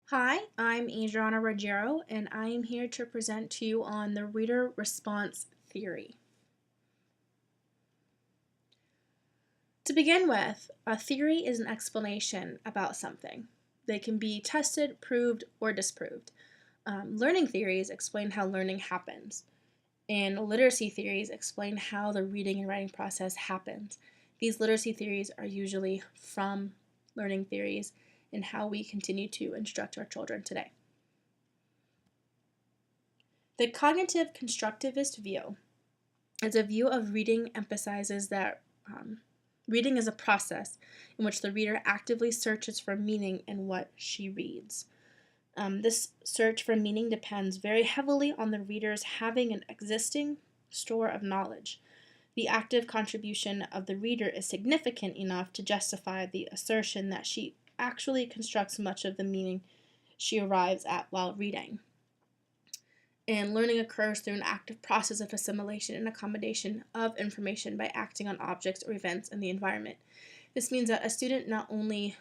Hi, I'm Adriana Ruggiero, and I am here to present to you on the reader response theory. To begin with, a theory is an explanation about something. They can be tested, proved, or disproved. Learning theories explain how learning happens, and literacy theories explain how the reading and writing process happens. These literacy theories are usually from learning theories and how we continue to instruct our children today. The cognitive constructivist view is a view of reading emphasizes that reading is a process in which the reader actively searches for meaning in what she reads. This search for meaning depends very heavily on the reader's having an existing store of knowledge. The active contribution of the reader is significant enough to justify the assertion that she actually constructs much of the meaning she arrives at while reading. And learning occurs through an active process of assimilation and accommodation of information by acting on objects or events in the environment. This means that a student not only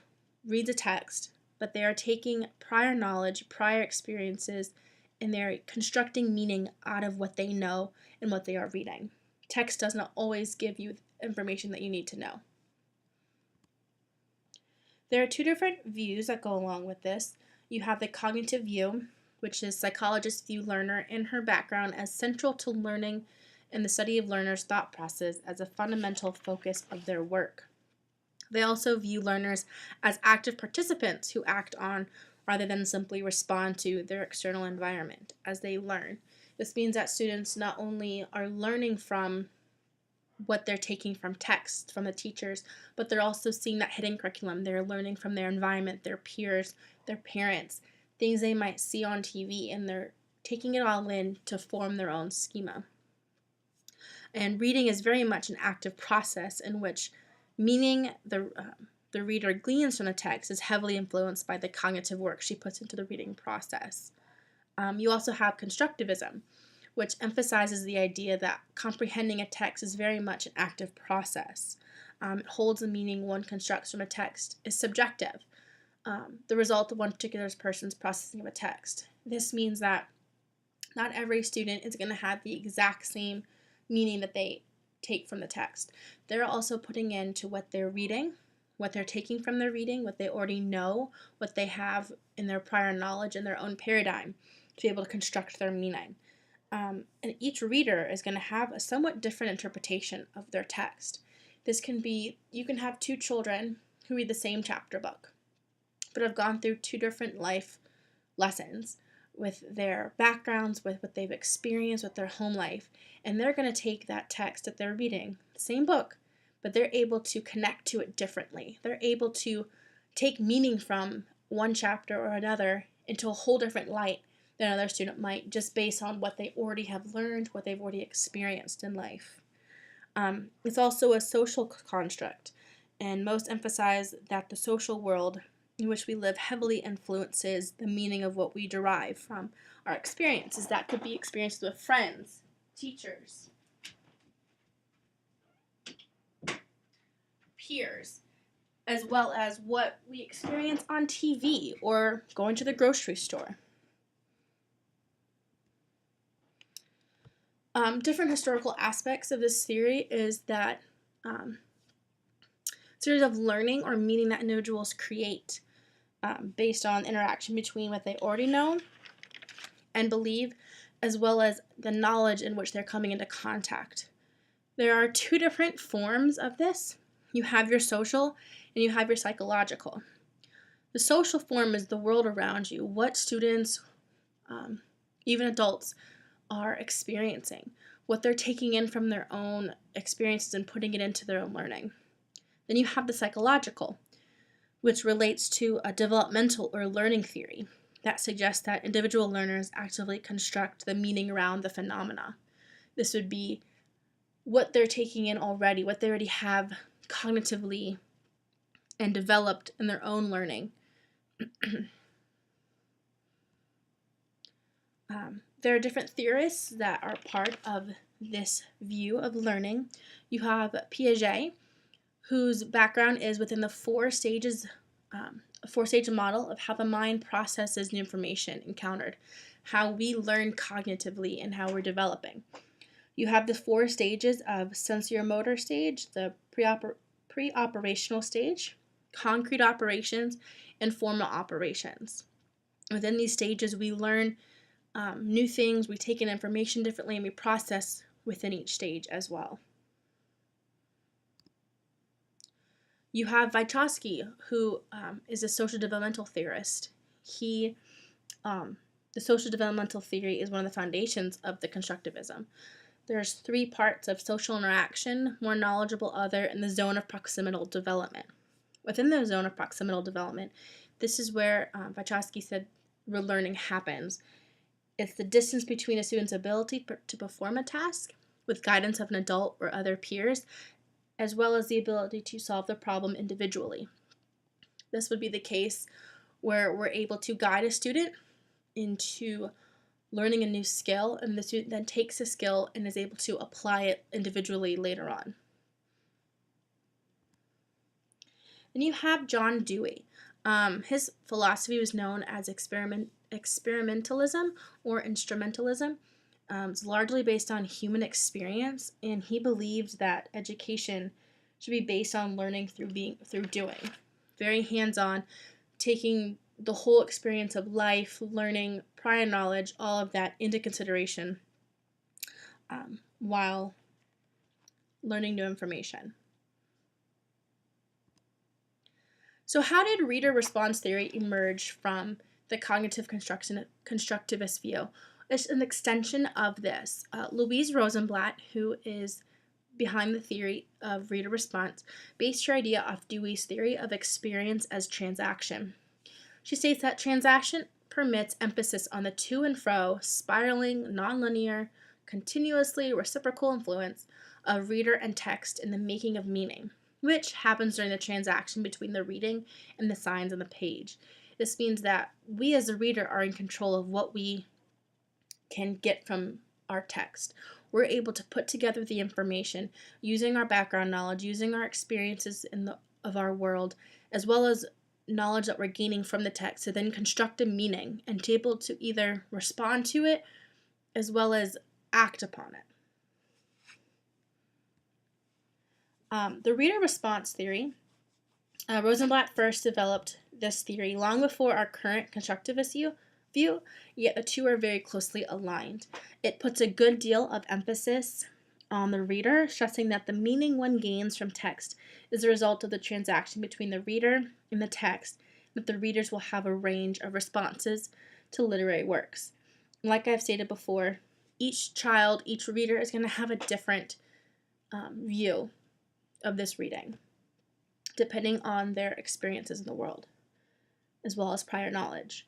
reads a text, but they are taking prior knowledge, prior experiences, and they're constructing meaning out of what they know and what they are reading. Text does not always give you information that you need to know. There are two different views that go along with this. You have the cognitive view, which is psychologists view learner and her background as central to learning and the study of learners' thought process as a fundamental focus of their work. They also view learners as active participants who act on rather than simply respond to their external environment as they learn. This means that students not only are learning from what they're taking from text, from the teachers, but they're also seeing that hidden curriculum. They're learning from their environment, their peers, their parents, things they might see on TV, and they're taking it all in to form their own schema. And reading is very much an active process in which meaning the reader gleans from the text is heavily influenced by the cognitive work she puts into the reading process. You also have constructivism, which emphasizes the idea that comprehending a text is very much an active process. It holds the meaning one constructs from a text is subjective, the result of one particular person's processing of a text. This means that not every student is going to have the exact same meaning that they take from the text. They're also putting into what they're reading, what they're taking from their reading, what they already know, what they have in their prior knowledge and their own paradigm to be able to construct their meaning. And each reader is going to have a somewhat different interpretation of their text. This can be, you can have two children who read the same chapter book, but have gone through two different life lessons with their backgrounds, with what they've experienced with their home life, and they're going to take that text that they're reading, same book, but they're able to connect to it differently. They're able to take meaning from one chapter or another into a whole different light than another student might, just based on what they already have learned, what they've already experienced in life. It's also a social construct, and most emphasize that the social world in which we live heavily influences the meaning of what we derive from our experiences. That could be experiences with friends, teachers, peers, as well as what we experience on TV or going to the grocery store. Different historical aspects of this theory is that series of learning or meaning that individuals create based on interaction between what they already know and believe, as well as the knowledge in which they're coming into contact. There are two different forms of this. You have your social and you have your psychological. The social form is the world around you, what students, even adults, are experiencing, what they're taking in from their own experiences and putting it into their own learning. Then you have the psychological, which relates to a developmental or learning theory that suggests that individual learners actively construct the meaning around the phenomena. This would be what they're taking in already, what they already have cognitively and developed in their own learning. There are different theorists that are part of this view of learning. You have Piaget, whose background is within the four stages a four-stage model of how the mind processes new information encountered, how we learn cognitively, and how we're developing. You have the four stages of sensorimotor stage, the pre-operational stage, concrete operations, and formal operations. Within these stages, we learn new things, we take in information differently, and we process within each stage as well. You have Vygotsky, who is a social developmental theorist. The social developmental theory is one of the foundations of the constructivism. There's three parts of social interaction, more knowledgeable other, and the zone of proximal development. Within the zone of proximal development, this is where Vygotsky said real learning happens. It's the distance between a student's ability to perform a task with guidance of an adult or other peers, as well as the ability to solve the problem individually. This would be the case where we're able to guide a student into learning a new skill, and the student then takes the skill and is able to apply it individually later on. Then you have John Dewey. His philosophy was known as experimentalism or instrumentalism. It's largely based on human experience, and he believed that education should be based on learning through doing. Very hands-on, taking the whole experience of life, learning, prior knowledge, all of that into consideration while learning new information. So how did reader response theory emerge from the cognitive constructivist view? It's an extension of this. Louise Rosenblatt, who is behind the theory of reader response, based her idea off Dewey's theory of experience as transaction. She states that transaction permits emphasis on the to and fro, spiraling, nonlinear, continuously reciprocal influence of reader and text in the making of meaning, which happens during the transaction between the reading and the signs on the page. This means that we as a reader are in control of what we can get from our text. We're able to put together the information using our background knowledge, using our experiences of our world, as well as knowledge that we're gaining from the text to then construct a meaning and to be able to either respond to it as well as act upon it. The reader response theory, Rosenblatt first developed this theory long before our current constructivist view, yet the two are very closely aligned. It puts a good deal of emphasis on the reader, stressing that the meaning one gains from text is a result of the transaction between the reader and the text, that the readers will have a range of responses to literary works. Like I've stated before, each child, each reader is going to have a different view of this reading, depending on their experiences in the world, as well as prior knowledge.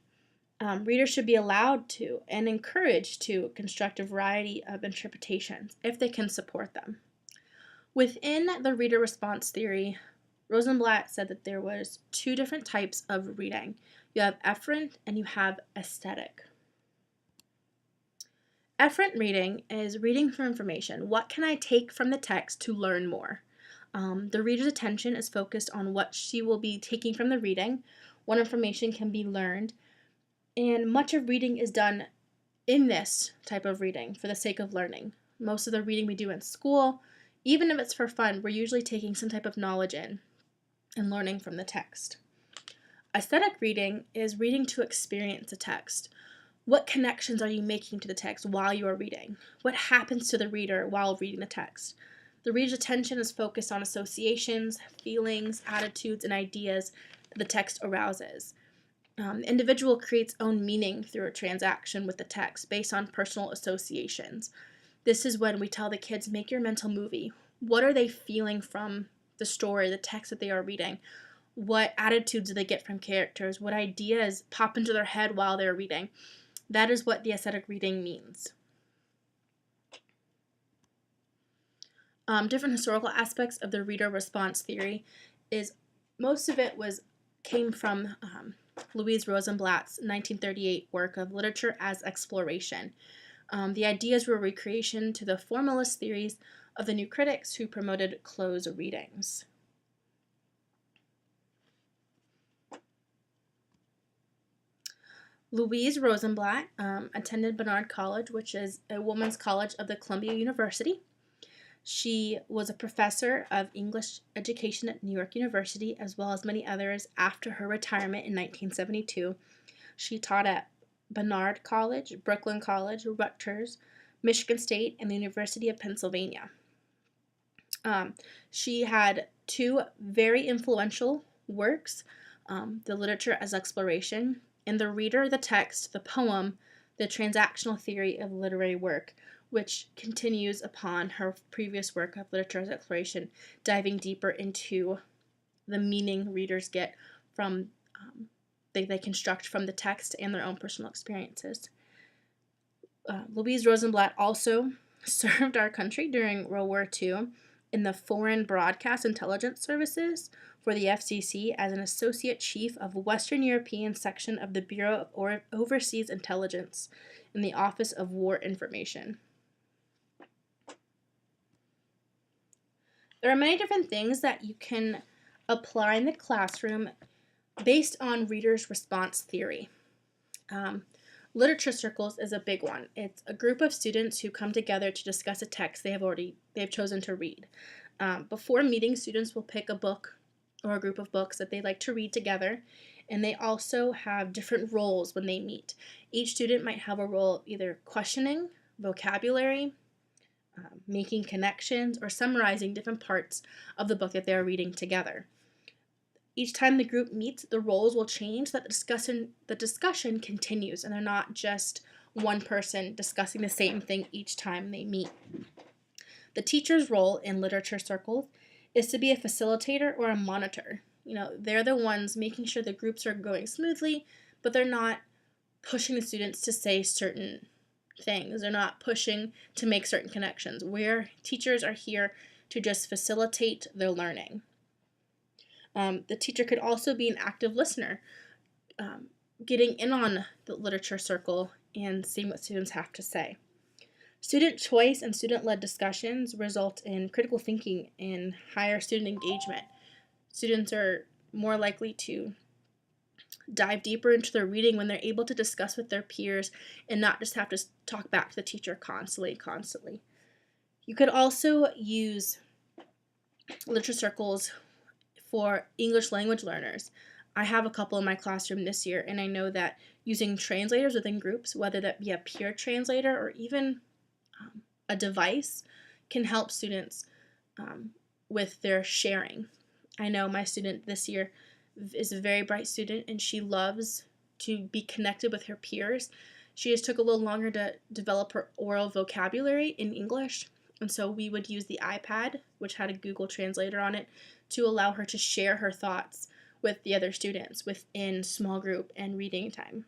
Readers should be allowed to and encouraged to construct a variety of interpretations if they can support them. Within the reader response theory, Rosenblatt said that there was two different types of reading. You have efferent and you have aesthetic. Efferent reading is reading for information. What can I take from the text to learn more? The reader's attention is focused on what she will be taking from the reading, what information can be learned, and much of reading is done in this type of reading for the sake of learning. Most of the reading we do in school, even if it's for fun, we're usually taking some type of knowledge in and learning from the text. Aesthetic reading is reading to experience the text. What connections are you making to the text while you are reading? What happens to the reader while reading the text? The reader's attention is focused on associations, feelings, attitudes, and ideas that the text arouses. The individual creates own meaning through a transaction with the text based on personal associations. This is when we tell the kids, make your mental movie. What are they feeling from the story, the text that they are reading? What attitudes do they get from characters? What ideas pop into their head while they're reading? That is what the aesthetic reading means. Different historical aspects of the reader response theory is most of it came from Louise Rosenblatt's 1938 work of Literature as Exploration. The ideas were a recreation to the formalist theories of the New Critics who promoted close readings. Louise Rosenblatt attended Barnard College, which is a women's college of the Columbia University. She was a professor of English education at New York University, as well as many others after her retirement in 1972. She taught at Barnard College, Brooklyn College, Rutgers, Michigan State, and the University of Pennsylvania. She had two very influential works, The Literature as Exploration, and The Reader, the Text, the Poem, The Transactional Theory of Literary Work, which continues upon her previous work of Literature as Exploration, diving deeper into the meaning readers get from they construct from the text and their own personal experiences. Louise Rosenblatt also served our country during World War II in the Foreign Broadcast Intelligence Services for the FCC as an Associate Chief of Western European Section of the Bureau of Overseas Intelligence in the Office of War Information. There are many different things that you can apply in the classroom based on reader's response theory. Literature circles is a big one. It's a group of students who come together to discuss a text they've chosen to read. Before meeting, students will pick a book or a group of books that they like to read together, and they also have different roles when they meet. Each student might have a role of either questioning, vocabulary, making connections, or summarizing different parts of the book that they are reading together. Each time the group meets, the roles will change, so that the discussion continues, and they're not just one person discussing the same thing each time they meet. The teacher's role in literature circles is to be a facilitator or a monitor. They're the ones making sure the groups are going smoothly, but they're not pushing the students to say certain things. They're not pushing to make certain connections. Teachers are here to just facilitate their learning. The teacher could also be an active listener, getting in on the literature circle and seeing what students have to say. Student choice and student-led discussions result in critical thinking and higher student engagement. Students are more likely to dive deeper into their reading when they're able to discuss with their peers and not just have to talk back to the teacher constantly. You could also use literature circles for English language learners. I have a couple in my classroom this year, and I know that using translators within groups, whether that be a peer translator or even a device, can help students with their sharing. I know my student this year is a very bright student, and she loves to be connected with her peers. She just took a little longer to develop her oral vocabulary in English, and so we would use the iPad, which had a Google Translator on it, to allow her to share her thoughts with the other students within small group and reading time.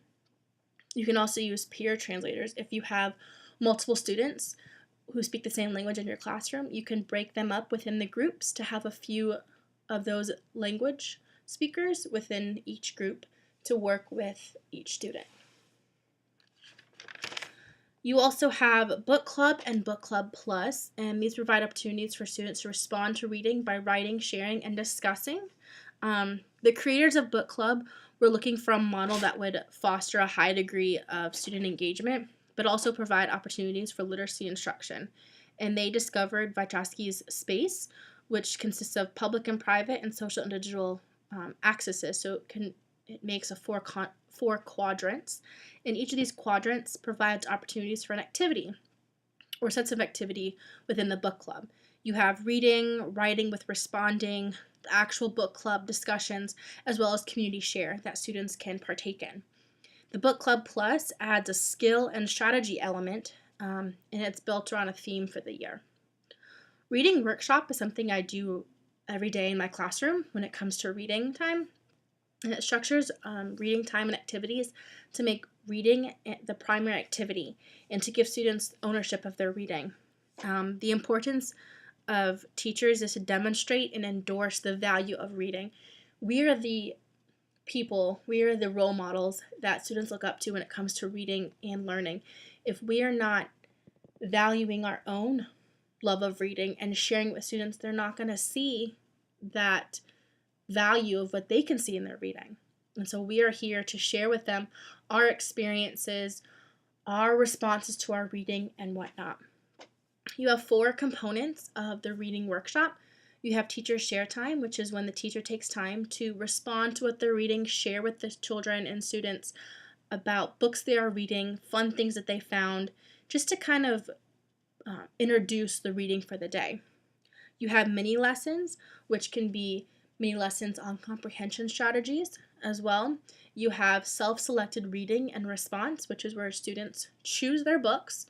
You can also use peer translators. If you have multiple students who speak the same language in your classroom, you can break them up within the groups to have a few of those language speakers within each group to work with each student. You also have Book Club and Book Club Plus, and these provide opportunities for students to respond to reading by writing, sharing, and discussing. The creators of Book Club were looking for a model that would foster a high degree of student engagement, but also provide opportunities for literacy instruction. And they discovered Vygotsky's space, which consists of public and private and social and digital accesses. So it makes four quadrants, and each of these quadrants provides opportunities for an activity or sets of activity within the book club. You have reading, writing with responding, the actual book club discussions, as well as community share that students can partake in. The Book Club Plus adds a skill and strategy element, and it's built around a theme for the year. Reading workshop is something I do every day in my classroom when it comes to reading time. And it structures reading time and activities to make reading the primary activity and to give students ownership of their reading. The importance of teachers is to demonstrate and endorse the value of reading. We are the role models that students look up to when it comes to reading and learning. If we are not valuing our own love of reading and sharing it with students, they're not going to see that value of what they can see in their reading. And so we are here to share with them our experiences, our responses to our reading, and whatnot. You have 4 components of the reading workshop. You have teacher share time, which is when the teacher takes time to respond to what they're reading, share with the children and students about books they are reading, fun things that they found, just to kind of introduce the reading for the day. You have mini lessons, which can be mini lessons on comprehension strategies as well. You have self-selected reading and response, which is where students choose their books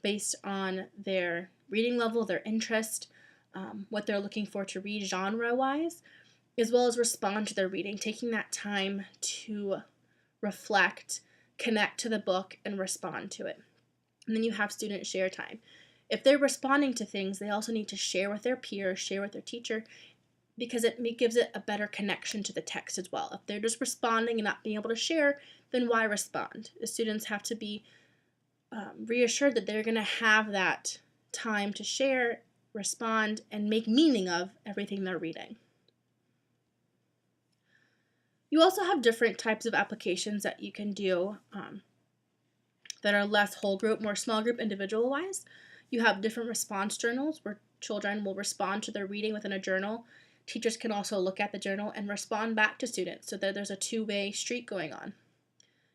based on their reading level, their interest, what they're looking for to read genre-wise, as well as respond to their reading, taking that time to reflect, connect to the book, and respond to it. And then you have student share time. If they're responding to things, they also need to share with their peers, share with their teacher, because it gives it a better connection to the text as well. If they're just responding and not being able to share, then why respond? The students have to be reassured that they're going to have that time to share, respond, and make meaning of everything they're reading. You also have different types of applications that you can do that are less whole group, more small group, individual-wise. You have different response journals where children will respond to their reading within a journal. Teachers can also look at the journal and respond back to students so that there's a two-way street going on.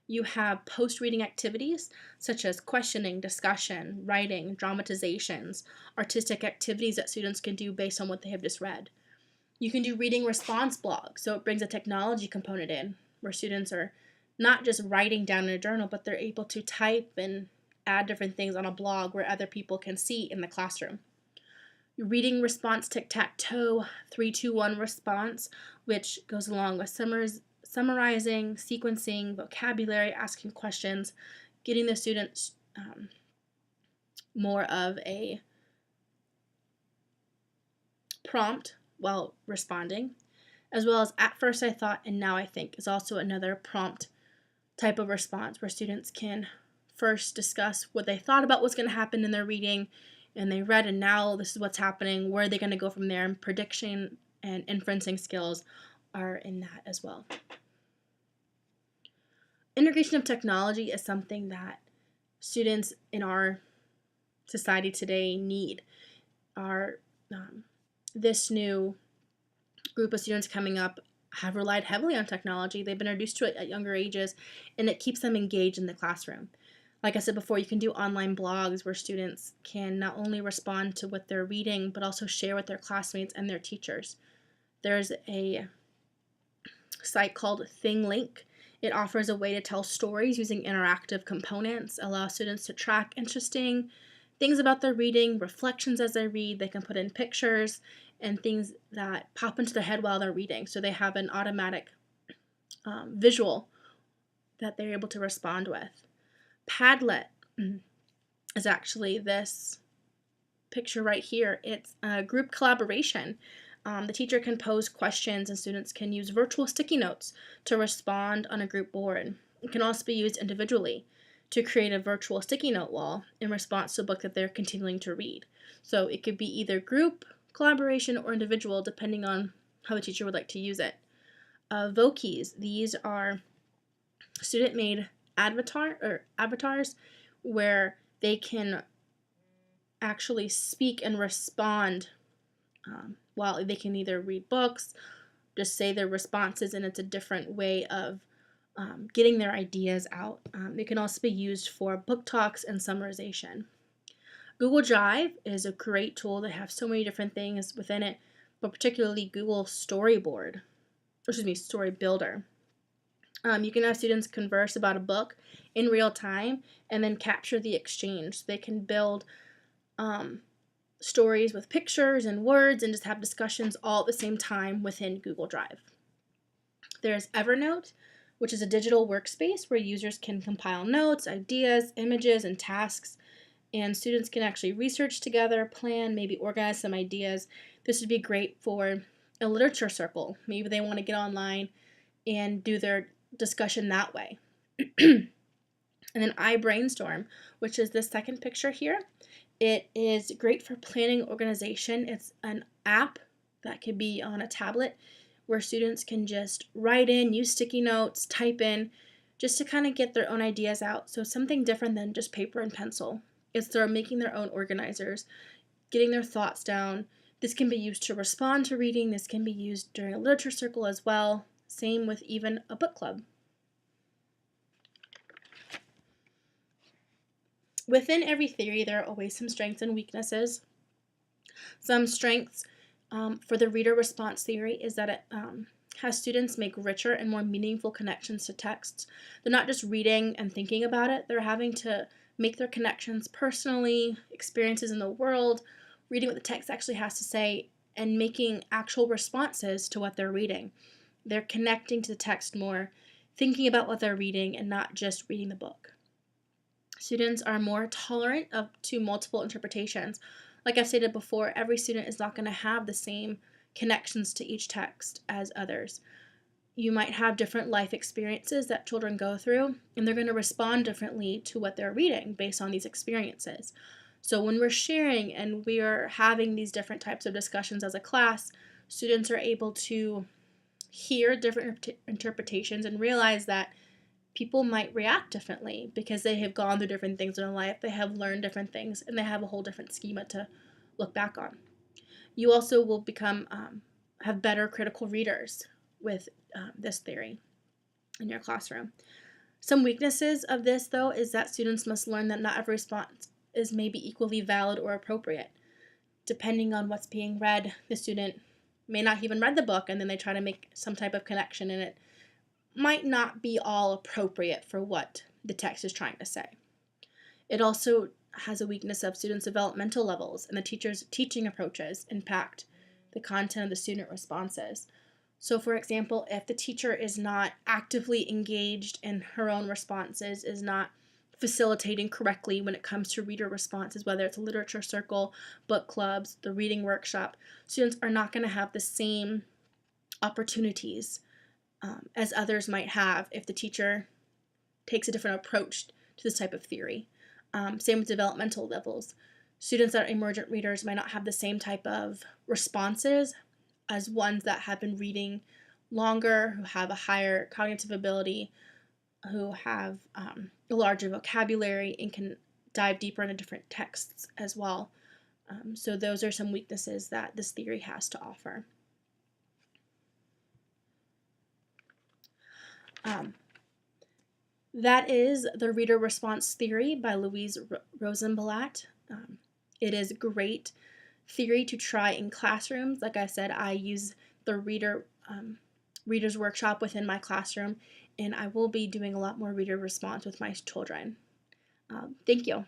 You have post-reading activities such as questioning, discussion, writing, dramatizations, artistic activities that students can do based on what they have just read. You can do reading response blogs, so it brings a technology component in where students are not just writing down in a journal, but they're able to type and add different things on a blog where other people can see in the classroom. Reading response tic-tac-toe, 3-2-1 response, which goes along with summarizing, sequencing, vocabulary, asking questions, getting the students more of a prompt while responding, as well as at first I thought and now I think is also another prompt type of response where students can first discuss what they thought about what's going to happen in their reading, and they read and now this is what's happening, where are they going to go from there, and prediction and inferencing skills are in that as well. Integration of technology is something that students in our society today need. This new group of students coming up have relied heavily on technology. They've been introduced to it at younger ages, and it keeps them engaged in the classroom. Like I said before, you can do online blogs where students can not only respond to what they're reading, but also share with their classmates and their teachers. There's a site called ThingLink. It offers a way to tell stories using interactive components, allow students to track interesting things about their reading, reflections as they read. They can put in pictures and things that pop into their head while they're reading. So they have an automatic visual that they're able to respond with. Padlet is actually this picture right here. It's a group collaboration. The teacher can pose questions and students can use virtual sticky notes to respond on a group board. It can also be used individually to create a virtual sticky note wall in response to a book that they're continuing to read. So it could be either group collaboration or individual depending on how the teacher would like to use it. Vokies, these are student-made avatars where they can actually speak and respond while they can either read books, just say their responses, and it's a different way of getting their ideas out. It can also be used for book talks and summarization. Google Drive is a great tool that has so many different things within it, but particularly Google Story Builder. You can have students converse about a book in real time and then capture the exchange. They can build stories with pictures and words and just have discussions all at the same time within Google Drive. There's Evernote, which is a digital workspace where users can compile notes, ideas, images, and tasks, and students can actually research together, plan, maybe organize some ideas. This would be great for a literature circle. Maybe they want to get online and do their discussion that way. And then iBrainstorm, which is the second picture here. It is great for planning organization. It's an app that could be on a tablet where students can just write in, use sticky notes, type in, just to kind of get their own ideas out. So something different than just paper and pencil. It's they're making their own organizers, getting their thoughts down. This can be used to respond to reading. This can be used during a literature circle as well. Same with even a book club. Within every theory, there are always some strengths and weaknesses. Some strengths for the reader response theory is that it has students make richer and more meaningful connections to texts. They're not just reading and thinking about it, they're having to make their connections personally, experiences in the world, reading what the text actually has to say, and making actual responses to what they're reading. They're connecting to the text more, thinking about what they're reading, and not just reading the book. Students are more tolerant to multiple interpretations. Like I've stated before, every student is not going to have the same connections to each text as others. You might have different life experiences that children go through, and they're going to respond differently to what they're reading based on these experiences. So when we're sharing and we are having these different types of discussions as a class, students are able to hear different interpretations and realize that people might react differently because they have gone through different things in their life, they have learned different things, and they have a whole different schema to look back on. You also will become have better critical readers with this theory in your classroom. Some weaknesses of this, though, is that students must learn that not every response is maybe equally valid or appropriate. Depending on what's being read, the student may not even read the book, and then they try to make some type of connection, and it might not be all appropriate for what the text is trying to say. It also has a weakness of students' developmental levels, and the teacher's teaching approaches impact the content of the student responses. So for example, if the teacher is not actively engaged in her own responses, is not facilitating correctly when it comes to reader responses, whether it's a literature circle, book clubs, the reading workshop, students are not going to have the same opportunities as others might have if the teacher takes a different approach to this type of theory. Same with developmental levels. Students that are emergent readers might not have the same type of responses as ones that have been reading longer, who have a higher cognitive ability, who have a larger vocabulary and can dive deeper into different texts as well. So those are some weaknesses that this theory has to offer. That is the reader response theory by Louise Rosenblatt. It is a great theory to try in classrooms. Like I said, I use the reader's workshop within my classroom, and I will be doing a lot more reader response with my children. Thank you.